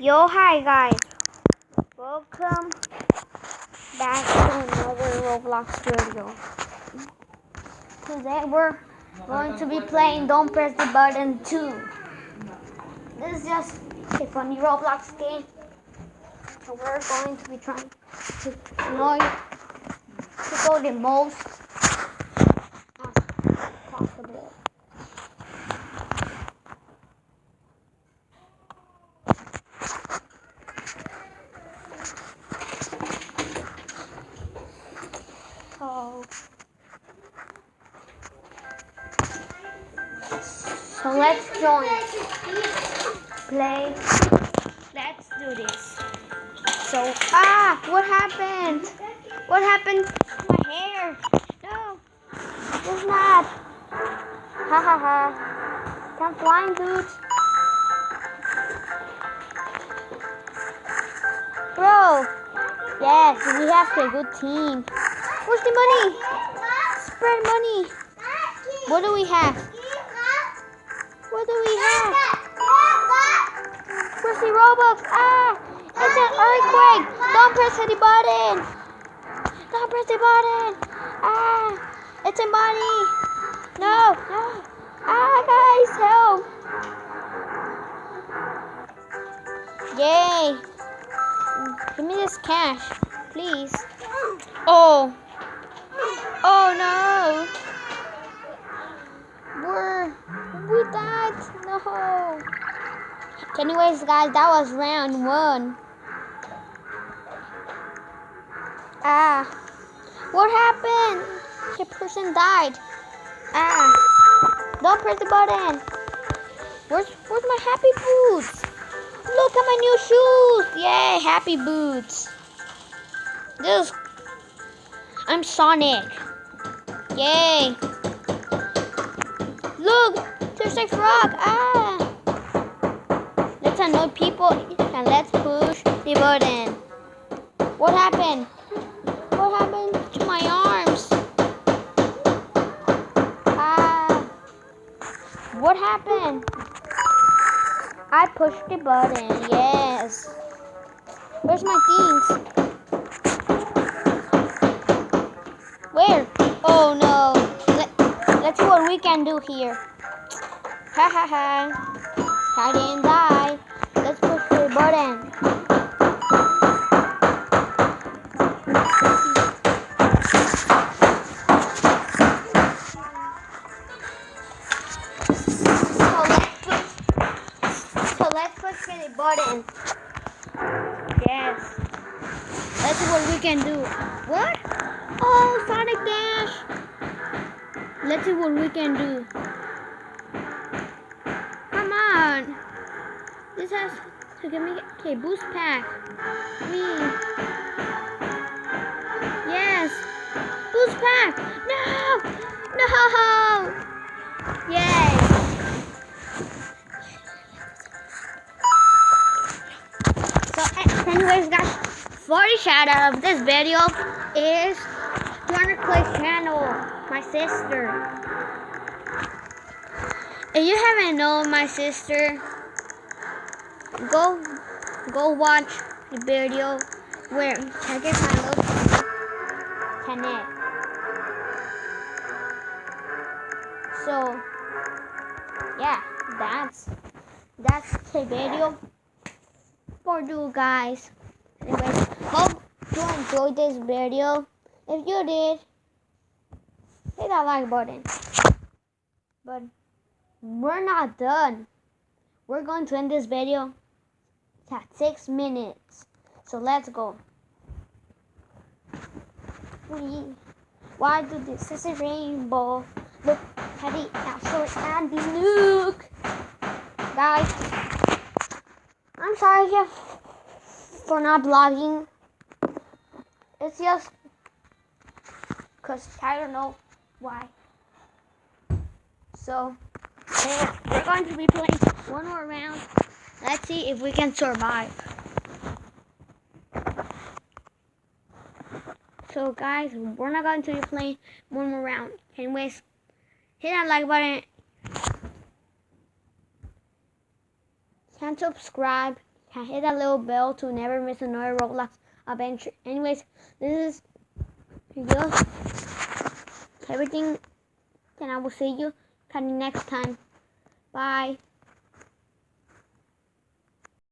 Yo, hi guys, welcome back to another Roblox video. Today we're going to be playing Don't Press the Button 2. This is just a funny Roblox game. So we're going to be trying to annoy to go the most as possible. So let's join. Play. Let's do this. So, what happened? What happened to my hair? No, it's not. Ha ha ha. I'm flying, dude. Bro. Yes, we have a good team. Where's the money? Spread money. What do we have? What do we have? Where's the Robux? It's an earthquake. Don't press the button. Don't press the button. It's a money. No. Guys, help. Yay. Give me this cash, please. Oh no. We died. No. Anyways, guys, that was round 1. What happened? The person died. Don't press the button. Where's my happy boots? Look at my new shoes. Yay, happy boots. I'm Sonic. Yay. Look, there's a frog. Let's annoy people and let's push the button. What happened? What happened to my arms? What happened? I pushed the button. Yes. Where's my things? Where? Oh no. Let's see what we can do here. Ha ha ha. I didn't die. Let's push the button. So let's push the button. Yes. Let's see what we can do. What? Oh, Sonic Dash. Let's see what we can do. Come on. This has to give me a boost pack. Yes. Boost pack. No. Yay. So anyways, guys, for the shout out of this video is Turner Clay's channel, my sister. If you haven't known my sister, go watch the video where check it my little channel. So yeah, that's the video for you guys. Anyways, hope you enjoyed this video. If you did, hit that like button. But we're not done. We're going to end this video at 6 minutes. So let's go. Why do this is a rainbow? Look at the Astro and the Luke. Guys, I'm sorry for not vlogging. It's just because I don't know why. So we're going to be playing one more round. Let's see if we can survive. So guys, we're not going to be playing one more round. Anyways, hit that like button and subscribe can hit that little bell to never miss another Roblox adventure. Anyways, this is just everything, and I will see you next time. Bye.